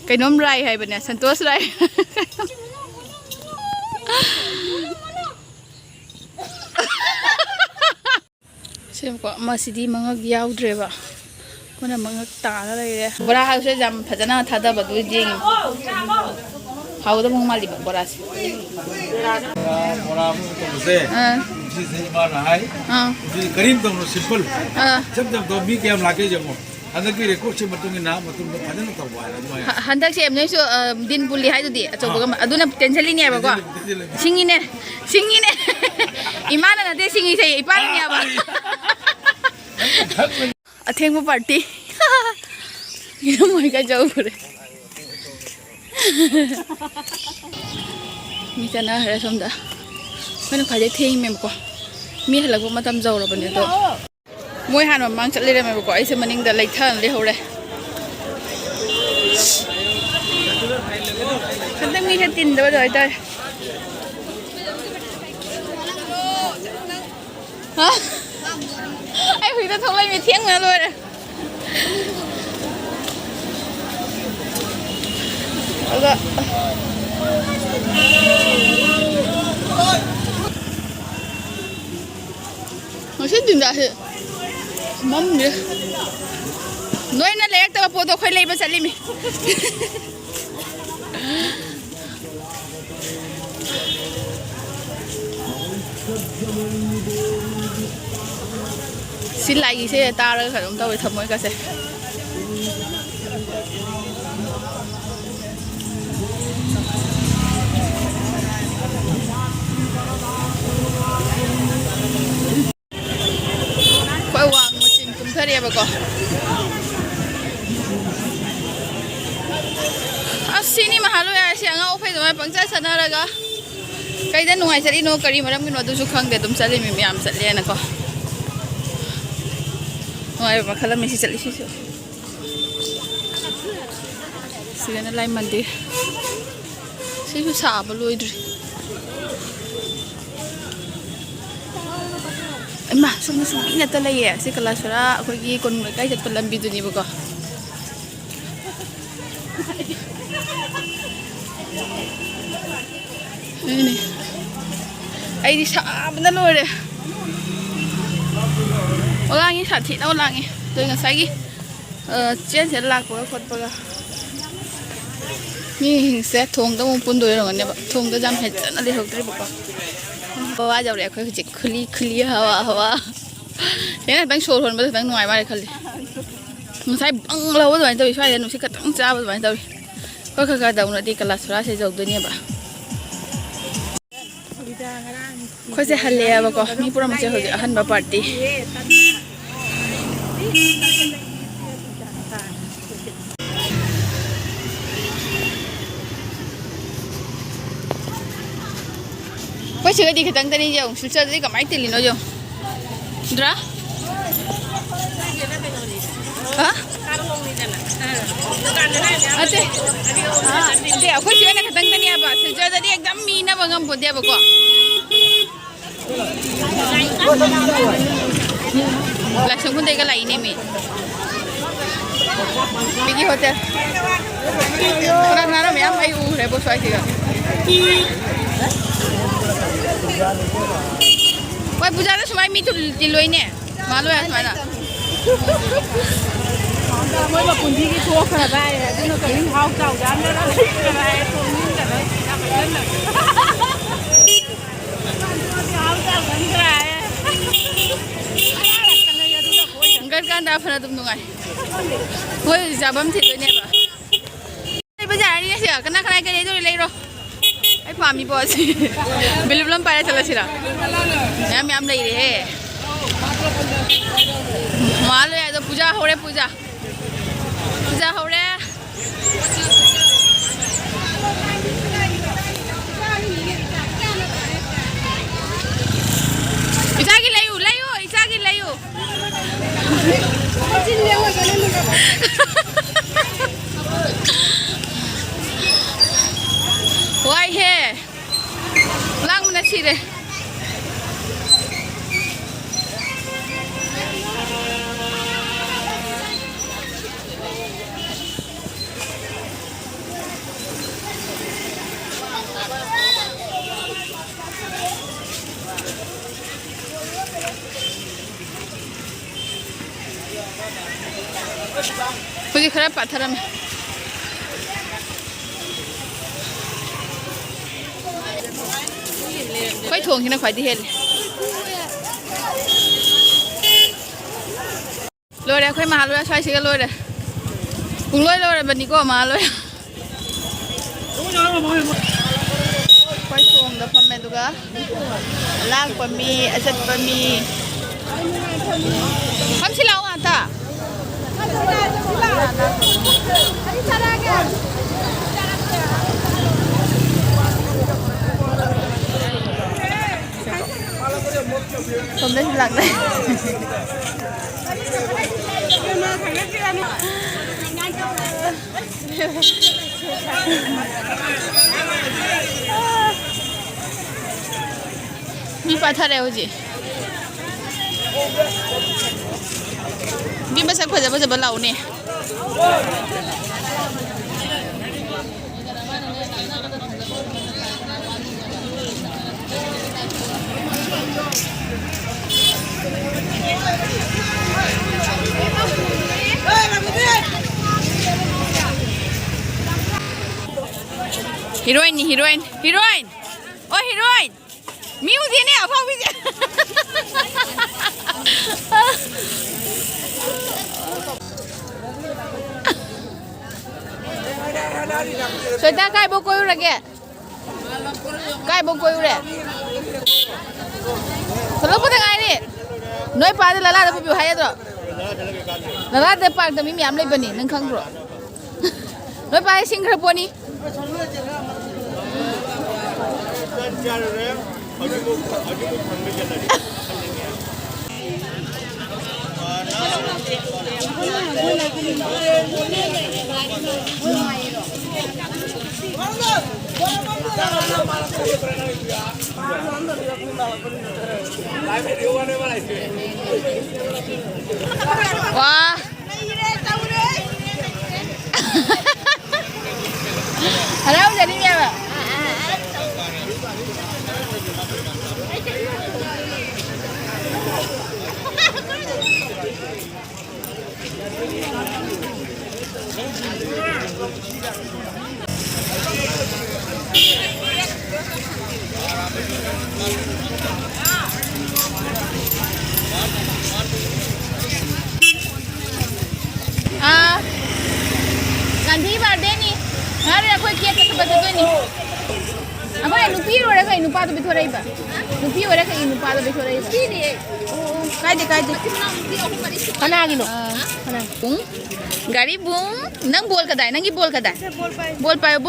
ไก่นมไรให้แบบเนี้ยสันโตสไรเชื่อมก็มาสิดีมังกยาวเดรบะมันมังกตาอะไรเลยบราฮาเชื่อจำพัฒนาทัดแบบดูจริงเขาต้องมุ่งมาลิบบราสิบราต้องเซ่ที่เซมาหายที่กรีมต้องสิบปุ่นจำตัวมีเกมลากเยอะมั้งอันนั้นก็เรียกว่าชิมตุงินะมาตุนพัฒนาตัวไว้แล้วด้วยฮันดักเชมเนี่ยชัวดินบุลีให้ดูดิจบก็มาดูนะเทนชันลีเนี่ยบอกว่าชิงงี้เนี่ยอีมานะเดี๋ยวชิงงี้ใช่อีป้าเนี่ยบ้างอะเทงมาปาร์ตี้ยี่ห้อมันก็จะเอาเลยมีแต่น่าเหรอสมดาไม่ต้องขายเทงมั้ยบอกว่ามีอะไรก็มาทำเจ้าเราเป็นตัวมวยหันมามังจัดเลยได้ไหมบอกว่าไอ้เสมันิ่งแต่เล็กท่านเลยเขาเลยฉันต้องมีแค่ตินเดียวได้ฮะไอ้หุยจะทำอะไรมีเที่ยงมาเลยแล้วก็ไม่ใช่ดินได้มัมเนี่ยน้อยนั่นเล็กแต่ว่าโปรตัวค่อยเล่มาสักลิมิสิลายยี่สิบตาเลยค่ะผมต้องไปทำมวยกันสิค่อยวางมาชิมคุ้มเท่าเดียวไปก่อนสินี่มาหาลูกยาเสียงเอาไปทำไมปังใจชนะเลยก็ใครจะหน่วยจะได้โนกรีมารับกินวัตถุชุกขังเดี๋ยวตุ้มจะเลยมีสัตว์เลี้ยงนะก็หน่วยมาขลังมีสิสัตว์เลี้ยงสิกันอะไรมันดีสิผู้สาวบลูอีดมาสมมติเนี่ยตัวเลยสิกลาสระคนกี่คนใกล้จะเป็นลำบิดนี่บุกนี่ไอ้ดิฉันมันนั่นเลยโอลางี้สัตว์ที่โอลางี้ตัวเงี้ยใส่กี่เจ้าเสียหลักกว่าคนปะนี่เซตทงต้องปุ่นด้วยหรอเนี่ยทงต้องจำเหตุอะไรหกได้บุกเพราะว่าจะเรียกเขาคือจิคลีฮาวเนี่ยตั้งโชว์ทนมาตั้งหน่วยมาเลยคันเลยมันใส่บังเราว่าตัวนี้ตัวช่วยเดี๋ยวหนูชิคตั้งจ้าว่าตัวนี้ตัวก็คือการดาวน์ที่กลาสระใช้จบตัวนี้ปะเขาจะฮัลเลย์บอกว่ามีพวกมันจะเขาจะฮันบาปาร์ตี้ว่าชื่อดีขึ้นตั้งแต่นี้ยังสุดท้ายดีกับไม่ติดลิ้นเอาอยู่ดราฮะอาเจ้เขาชื่ออะไรขึ้นตั้งแต่นี้บ้างสุดท้ายดีกับมีนะบางคนพูดเดียวบอกว่าlangsung pun tega lain ni mi. Pergi hotel. Orang nara mi am ayu rebo suai tiga. Wah puja tu semua mi tu diloi ni. Malu ya semua nak. Mới mà cùng đi cái tour phải là bài, chứ nó cần những hao cầu dám đó là bài cùng những cái đó thì phải lên được. Kan dah pernah tu mendengar. Hoi jabam sih tu ni apa? Baca ni sih, kena kena kerja itu lelai roh. Pahami bos. Belum pada salah sih lah. Ya, mi am lagi deh. Malu ya, tu puja hore puja. Puja hore. Isagi layu, isagi layu. Why here? Lang mana sih deh? Ui khara patharam Khoi thong hina khoi di hel Lôi ra khoi ma lôi ra xoay xí cái lôi ra Cùng lôi lôi ra bật ní cô mà lôi Khoi thong da pham me duga Lang pa mi asat pa mi Pham silaw nga ta Không đến lần này Mi patha rahe ho ji Mi masak bhaja balau ne Heroine Oh heroine Miu dia ni apa bisa Sudah kai boko yu lagi Kai boko yu le Selalu pada ngai ni Noi pada lala ada piu hai tu Lala ada park tapi mi amlai bani neng kang bro Noi pada singkar poni Wah Ada jadi ni apa? Ganti birthday ni. Hari aku kiat ke tempat tu ni. Aku ni nupi orang kan nupa tu betul raya. Nupi orang kan nupa tu betul raya. Kaide. Kana lagi no. Kana. Bung. Gari bung. Nang bol kadai. Nangi bol kadai. Bol pa.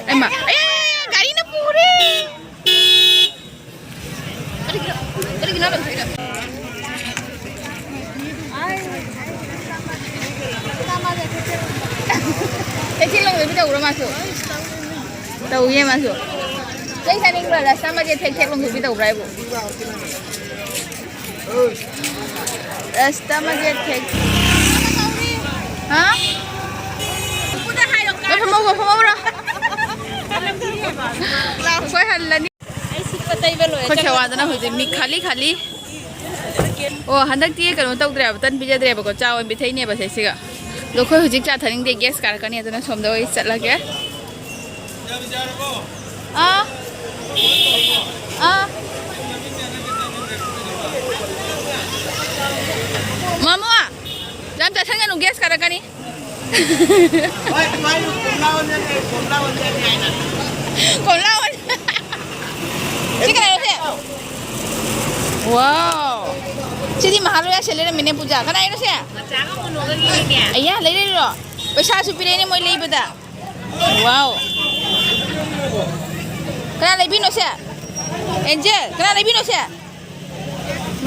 Emma. Gari na pure. Tadi kenapa? Kecil long lebih tahu masuk. Tahu ye masuk. Saya saning berada sama dia kecil long lebih tahu berapa. Rasta macam kecil. Hah? Udah hai dong. Pemaw bro. Kau halan ni. Kau cakap ada nak hujan. Mi khali. Oh hendak dia kalau tahu berapa tan bija berapa kau cawan bitai ni apa sih sih? Lokoi hujan cakap tadi dia gas kar kan ni tu nak somda wei set lagi. Mama, jam cakap kan gas kar kan ni? Komlawan. Cakap apa sih? Wow. Jadi mahal ya selera mine puja. Kan ayo sih? Macam apa mau lagi ni? Ayah, lagi lo. Pesa supir ni mau lagi pada. Wow. Kan lagi no sih? Angel, kan lagi no sih?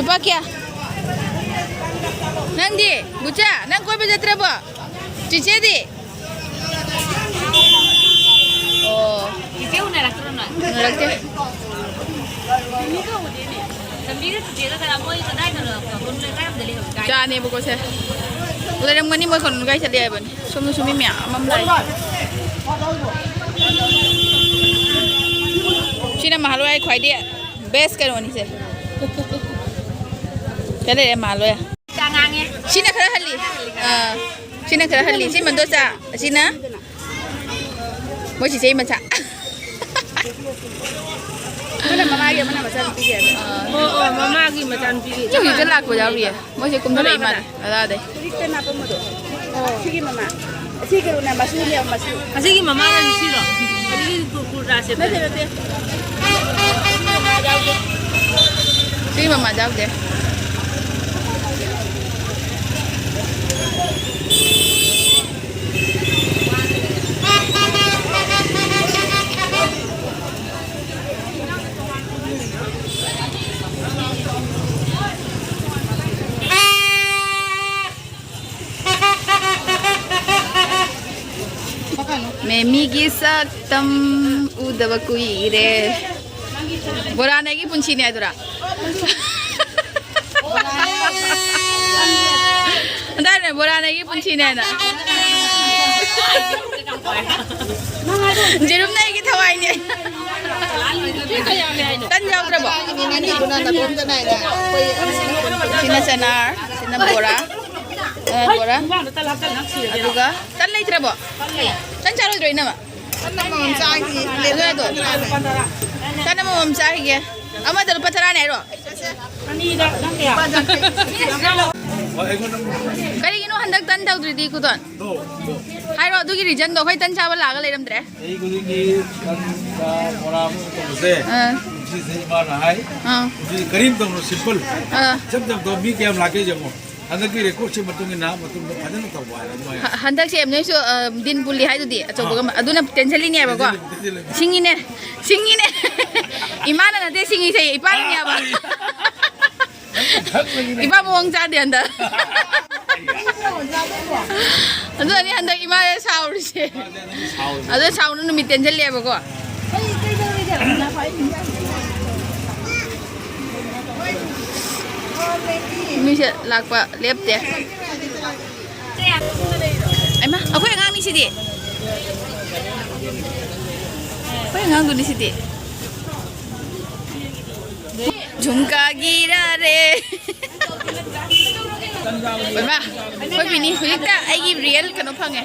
Lupa kya? Nang di, buca, nang kau beja terapa? Cici di. Oh. Cici una nak terus. Nak ke? Jangan ni buku saya. Udah yang mana mau kon guys lihat pun. Sumi miak, mamlai. Sini mahal ay kuai dia. Best kan ni saya. Jadi mahal ya. Jangan ya. Sini kerana hali. sini kena hali sini mandu sa sini mau sini macam mana mama lagi mana macam pergi oh mama lagi macam pergi jadi tu lah aku jauh dia mau sini kumpulan iman ada deh kita nak apa muda oh sini mama sini kalau nak masuk ni masuk sini mama lagi sini loh jadi kurang sih sini mama jauh deh मैं मिगी सकतम उदव कुई रे बोरा नहीं पुंची नहीं आदुरा अंदर ने बोरा नहीं पुंची नहीं ना जेरुम नहीं की थवाई नहीं तन जाओ तरबो सिना चनार सिना बोरा बोरा अदुगा तन नहीं तरबो तन चालू जोई ना तन मम चाही अमा दल पथरा नहीं रो करी किनो हंदक तन दाउ द्रिदी कुदन हाय रो दुगी रिजन दो खै तन चावल लाग लेरम द्रे ए गुदी तन का बोरा तो बसे जी से बार हाय जी करीम तो सिंपल जब दो मी के हम लाके जमो अंदर की रिकॉर्ड से मतुंगी ना मतुंग फजन तो बाय हंदक से हमने सो दिन पुली हाय दुदी अचोबग अदुना टेंशनली ने बको सिंगी ने इमान ना दे सिंगी से इपा ने बा इपा मोंग जा दे अंदर अदु अनि हंदक इमा साउर से अदु साउर नु मी टेंशन ले बको मी से लाकपा लेपते आइमा अखोय ngang ni sidi अखोय ngang du ni sidi झुमका गिरा रे बा कोई भी नहीं हुईता आइगी रियल कनो फंगे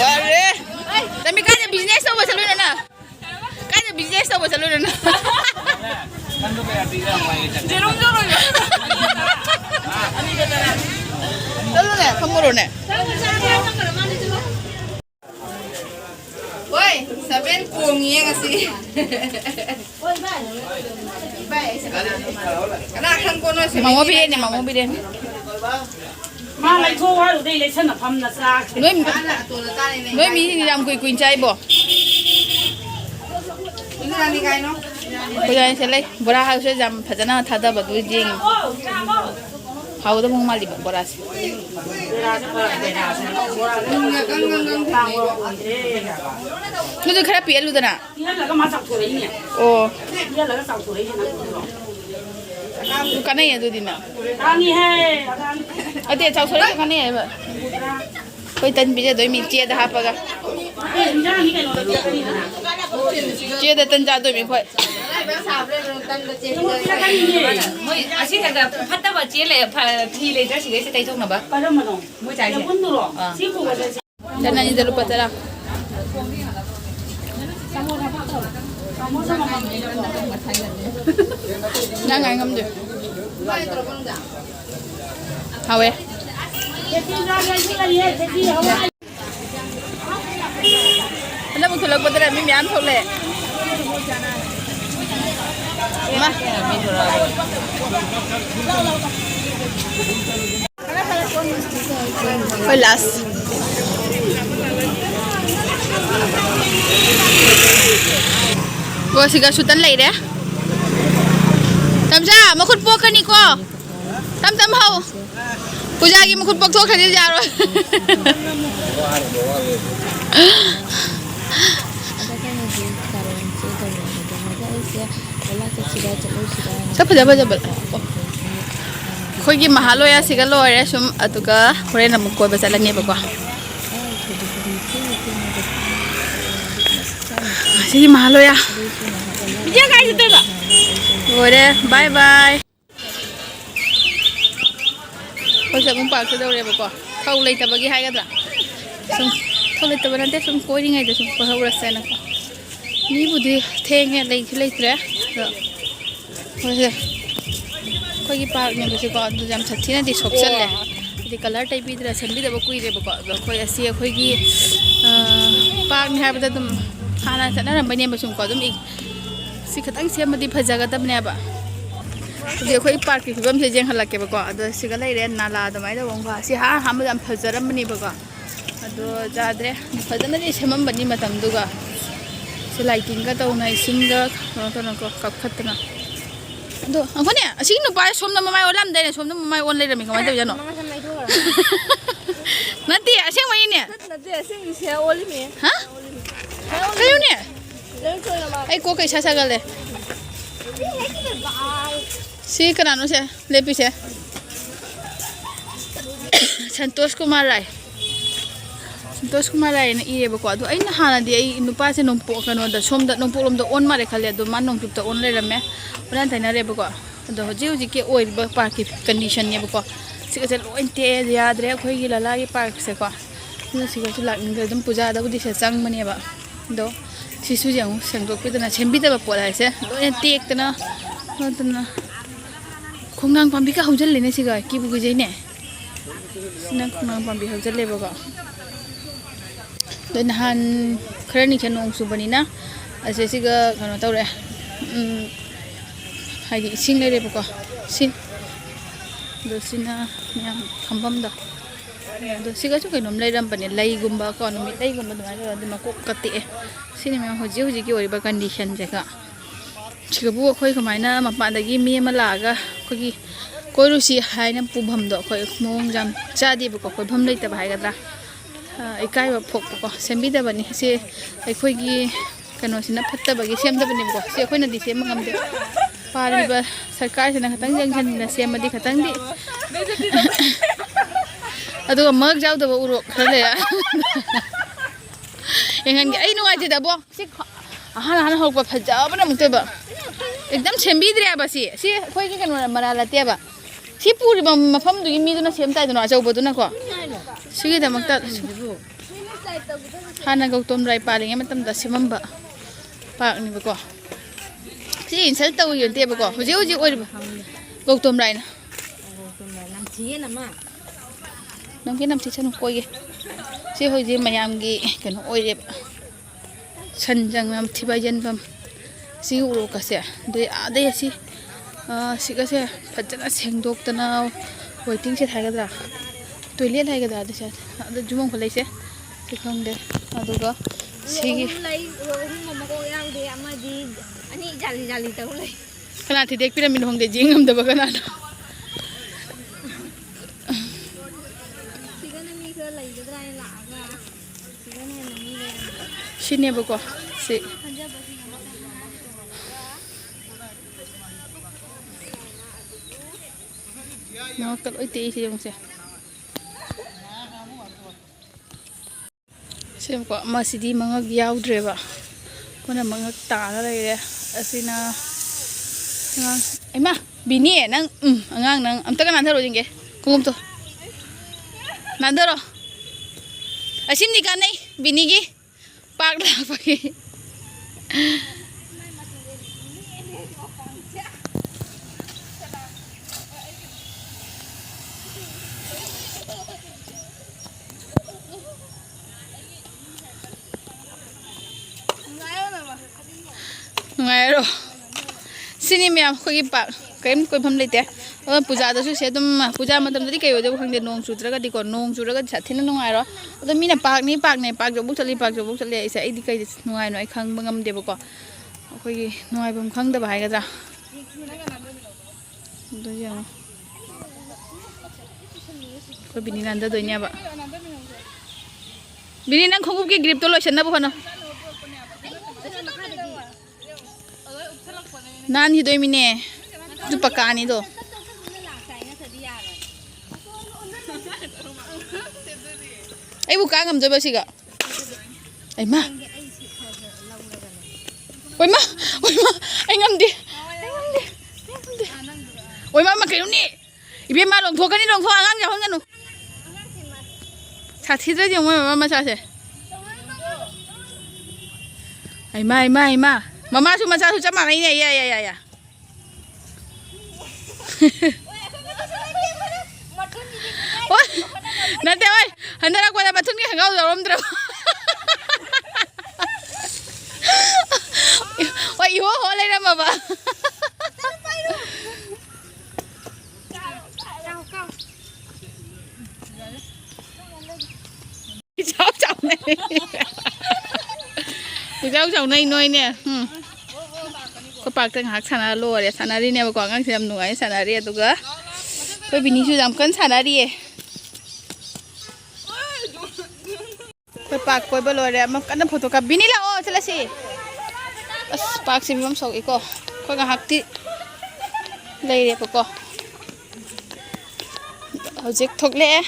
अरे तमी काजे बिजनेस तो चलो ना काजे बिजनेस तो चलो ना जेरोम जोरो चलो ने खमरो ने ओए सबेन कोंगी ngasi kana khang kono se mamo bi den ma lai tho wa dei lai chen na pham na sa noi mi ni ram kui kuin chai bo ni kai no bây se lai bora ha se jam phajana thada ba du jing hau da mong mali bora se nu de khara pielu da na ya la ka ma chak thoi ni o ya la ka chak thoi ni na ka nei du din na ani hai ate chau thoi ka nei ba koi tan bi je doi mi che da ha pa ga che da tan ja doi mi khoi moi asi ta phatta ba che le phi le ja sige se tai thong na ba pa ma no mo chai se bun ro si ko ba dan na ni da lupa tara na ngai ngam je hawe Ano mo tulog ba dala mi miam thole ma Holas Wo siga sutan lai de Tamja makhut pok ka ni ko Tam hau Puja gi makhut pok thok khadi ja ro Sab jaba khoi gi mahalo ya siga lo re sum atuka hore na mukko ba sala ne ba ko sigi mahalo ya bija kai jute ba ore bye bye เขาจะมุ่งปากจะได้เรียบก่อนเขาเลยแต่บางทีให้กันละสมเขาเลยแต่วันนั้นแต่สมก้อยยังไงแต่สมก็เขารักษานะก็นี่บุตรเทงเนี่ยเลยที่เลยเตะเนาะเขาจะก็ยี่ปากเนี่ยก็จะก่อนจะจำชัดที่นั่นที่ชอบเส้นเลยที่ color type ที่เราเส้นที่เราบุกยเรียบก่อนเราค่อยเสียค่อยกี่ปากเนี่ยให้ไปแต่ตุ้มหาหน้าแต่นั่นเราไปเนี่ยมาสมก่อนตุ้มอีกสิขัดตั้งเสียมาดีพจักกันตั้มเนี่ยบ่เดี๋ยวค่อยปากที่ผมจะแจ้งให้หลักเก็บก่อนเดี๋ยวสิก็เลยเรียนนาลาทำไมเดี๋ยวผมว่าสิหามาจำพจักมันนี่บ่ก่อนเดี๋ยวจะเดี๋ยวพจักนั่นนี่ใช่มั้ยบันนี้มาทำดูก่อนสิไลติ้งก็ต้องในซิงเกิลตอนนั้นก็กับขัดนะดูอันคนเนี่ยสิ่งนู้นไปชมน้ำมันไม่โอนลำได้เนี่ยชมน้ำมันไม่โอนเลยแต่ไม่เข้ามาเดี๋ยวจะหนอนั่นตีอ่ะเชียงใหม่เนี่ยนั่นตีอ่ะเชียงใหม่โอลิมีฮะใครอยู่เนี่ยไอ้กูเคยช้าๆกันเลยสิขนาดนู้นใช่เล็บใช่ฉันตัวสกุมาไรตัวสกุมาไรนี่อีเรื่องบอกว่าดูไอ้น่าหาดีไอ้หนูป้าเช่นน้องปุ๊กกันว่าแต่ชมแต่น้องปุ๊กลมแต่อ้วนมาเลยเขาเลยดูมันน้องจุดแต่อ้วนเลยละแม่เพราะนั้นแต่น่าเรื่องบอกว่าดูเขาจิ้วจิเกโอ้ยแบบปากที่คอนดิชันเนี่ยบอกว่าสิก็จะล้วนเตะยาเดี๋ยวคุยกี่ละลายปากเสียกว่าแล้วสิก็จะหลักนึงเดี๋ยวต้องปูจาเดี๋ยวดิฉันจังมันเนี่ยบ่ดูสิสุดยังเสียงตัวพี่ตัวน่ะเช่นพี่ตัวแบบปวดอะไรเสียล้วนเตะตัวน่ะตัวน่ะคงนางความพี่ก็เขาจะเล่นเนี่ยสิก็กี่บุกใจเนี่ยนั่งคงนางความพี่เขาจะเล่นบอกว่าเดินหันครั้งนี้ฉันนองสุบานีนะอาจจะสิก็ขนาดเท่าไรให้ดิสิ่งเลยบอกว่าสิ่งดูสินะเนี่ยคำบัมดอกดูสิก็ช่วยนมเลยรำปนเนี่ยไล่กุมบ้าก่อนมีไล่กุมบ้าตรงนั้นเราดูมากุกกติสิ่งนี้มันหัวจิ้วจิ๋วอะไรกันดิฉันจะก็ชิคกี้พายคุยกับมันนะมาปั่นตะกี้มีมาลากะคุยก็รู้สิให้น้ำปูบัมดอกคุยมองจำจ้าดีบอกคุยบัมเลยแต่บ่ายกันละไอ้ใกล้แบบพกบอกเซมบิดาบันนี่สิไอ้คุยกี่กันว่าสินะพัดตาบักกี่เซมตาบันนี่บอกสิคุยนั่นดิเซมมันกำเดียวพารีบสกัดฉันนะตั้งยังฉันนะเซมมาดิตั้งดิอะตัวมักเจ้าตัวอุรุเขาเลยอะยังไงไอ้นุ่งไอ้ที่ตาบอกสิฮันหกแบบพัดเจ้ามันมันตัวแบบएकदमเซมบิดเรียบสิคุยกี่กันว่ามาลาเตียบสิปูริบมาพัมดูกินมีตัวน่ะเซมตายตัวน่ะเจ้าบัวตัวน่ะก็สิกิดมักตัดฮันนักต้มไรปลาอะไรเงี้ยมันตั้มตัดสิมันบะปากนี่บะก็สิอินสัลตัวอยู่เตี้ยบะก็หัวจิ๋วโอ้ยบะกต้มไรนะน้ำชีน้ำมาน้ำกินน้ำชีฉันโอ้ยสิหัวจิ๋วมายามกี้กันโอ้ยบะฉันจังน้ำที่ใบยันบัมสิอุโรกัสเสียเดี๋ยวอะไรสิสิกัสเสียพัดจะน่าเสียงดกตะนาวไว้ทิ้งเสียท้ายกันละตัวเลี้ยนให้กันได้ดิฉันเดี๋ยวจุ่มลงไปเลยสิสิคงเดี๋ยวดูก็สิอันนี้จัลลีตัวเลยขนาดที่เด็กพี่เรามีห้องเด็กยิงกันตัวกันนะชิ้นนี้บุกว่าสิน้องก็เลยตีสิยังเสียเชื่อมก็มาสิดีมังกรยาวเดือบอ่ะคนนั้นมังกรตาอะไรเลยสินะไอ้มาบินี่นั่งงนั่งอันตรกันนั่นเท่าไหร่ยังไงคุ้มตัวนั่นเท่าไหร่ไอ้ชิมนี่กันไหนบินี่กี่ปากหลักไปไงหรอสินี่มีอะไรคุยปากก็ยังคุยพัมเลยเตะปูจาตัวสุดเสียตัวมาปูจามาทำตัวที่เกี่ยวกับครั้งเดียวนงสุดแล้วก็ดีกว่านงสุดแล้วก็ชัดที่นั่นนงไงหรอตัวมีน่ะปากนี่ปากเนี่ยปากจบุกทะเลปากจบุกทะเลไอ้เสียไอ้ดีกว่านงไงหน่อยครั้งบางคำเดียวก็คุยนงไงบางครั้งแต่บ่ายกันจ้ะตัวยังคุยบินนันตัวเนี่ยบ่บินนันคงกุบกี้กริปตัวลอยฉันนะบุคคลเนาะนั่นที่ตัวมีเนี่ยจุดปากกานี่ตัวไอ้บุกกางกับจะไปสิกะไอ้มาไว้มาไอ้งำดิโอ้ยมาเกี่ยวนี่อี เบี้ยมาลงโทษกันนี่ลงโทษงั้นอย่าเพิ่งกันหนูชาทิศได้ยังไงมาชาเช่ไอ้มาชุมาชาชุจะมาไหนเนี่ยอย่าโอ้ยนั่นเดี๋ยวไอ้ฮันเดอร์กว่าจะมาทุนกันเขาจะล้มเดี๋ยวโอ้ยหัวอะไรนะมาบ้าcháu này cháu này nuôi nè có bạc từng hạt sana lô để sana đi nè mà quảng ngang xem nuôi sana đi tụi cái tôi bị níu làm cân sana đi có bạc coi bao lô để mà cân nó photo copy ní là ô thế là gì bạc xem không sầu ý cô có cái hạt tí đây đẹp cô hậu dịch thuộc lẽ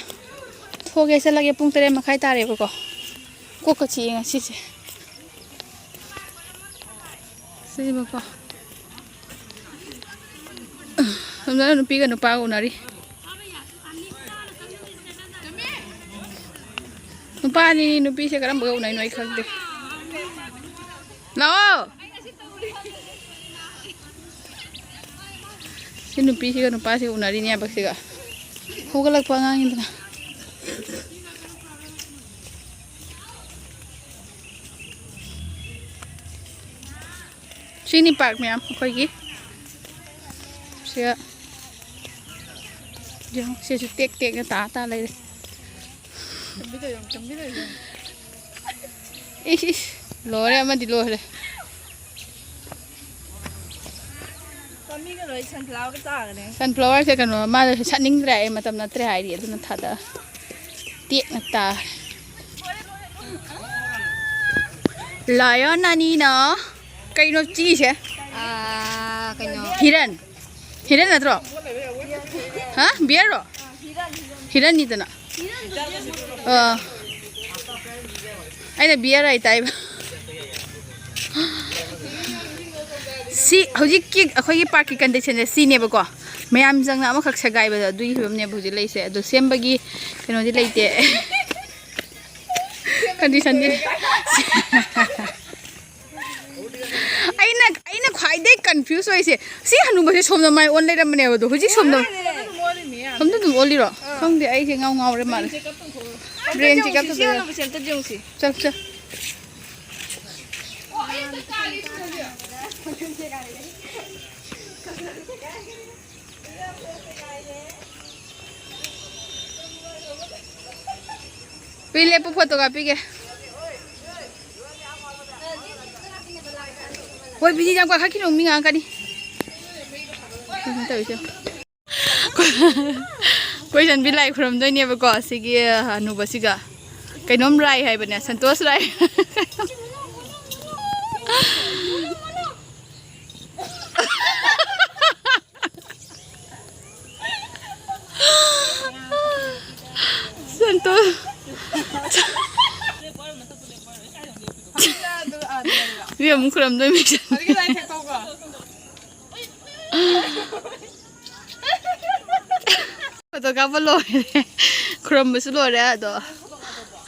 thuộc cái sẽ là cái bung tê mà khai ta đẹp cô có chị nghe chị gì mà cô hôm nay nó pi cái nó bao nó đi nó ba đi nó pi sẽ cái làm bữa này nói khác đi nào si nó pi sẽ cái nó ba sẽ nó đi nha bác sĩ cả không có lạc ngang như thế nào sini park ma'am okay gi siya tek cái ta lại lo re mà đi lo re sunflower sẽ cần mà sẵn nín rải mà tầm nó tre hải địa nó thật à tiếc ta lion nani nó cây nó chi chứ cái nó hiran là rồi hả biết rồi hiran như thế nào anh là biết rồi tại si hồi trước kia khơi cái park cái condition là si nè bà con mấy em rằng là mà khắc sạc gai bây giờ đuôi hôm nay bây giờ lấy xe đồ xem bagi cái nó đi lấy tiền condition đi anh khoai đấy confused vậy si hanu bây giờ xôm nó mai online làm này đồ hồi trước xôm nó tụm online rồi không thì anh sẽ ngao đấy mà brain chỉ cấp thôi chậm pilih foto copy ke ôi bây giờ qua khách khi mình ăn cái đi tự chưa quay chân bị lại from đây nè bà có gì kia nụ bơ gì cả cái nôm rai hay bên này Santos rai Santos dia muốn làm đôi mình foto ka pa lo kram ba sulo re do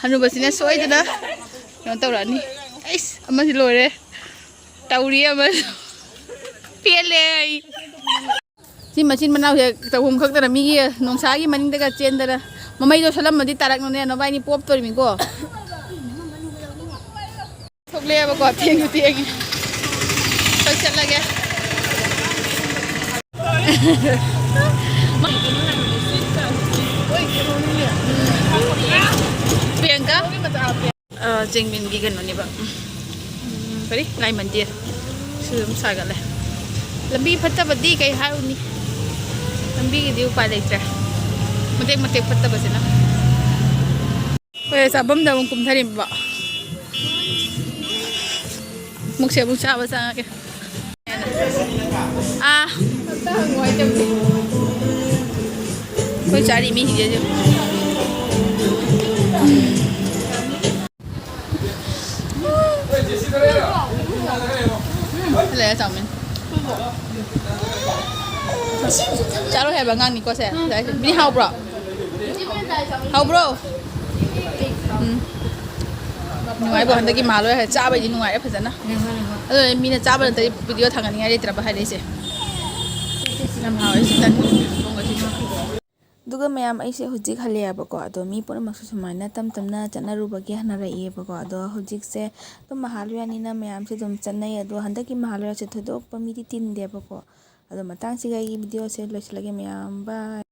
hanu ba sine soi da yon tau ra ni ais ama si lo re tauri ama pele si machine manau he ta hum khak da mi gi nong sa gi maning da ka chen da mamai do salam ma di tarak no ne no bai ni pop to mi ko thuộc lê mà có tiền tôi sẽ là cái tiền cả trình mình ghi gần nó như vậy vậy đi ngày mình tiền sớm sai cả này làm bi phát tập đi cái hai uni làm bi cái điều phải lấy ra một tiền phát tập gì nữa bây giờ bấm đầu cùng thay điểm vợ một xe bút sao sang kìa ngoài trong coi trả đi mi gì vậy lấy sao mình Charo hay bang ngang ni ko se. Bini hau bro. Hau bro. Nuai bo handa ki malo hai cha ba ji nuai ai phajana. Ado mi na cha ba ta video thang ni ngai tra ba hai dei se. Nam hau ai tan. दुगा ma'am ऐसे हुजिक हलेबको अदो मी पुनमक सुमाइना तम तमना चनरुबगे हनरइबको अदो हुजिक से तो महालयानिना ma'am से तुम चन्नई अदो हंदकी महालया से थोदोक पमिति तिनदेबको अदो मतंग सिगा इ वीडियो से लोइसलगे मैम बाय।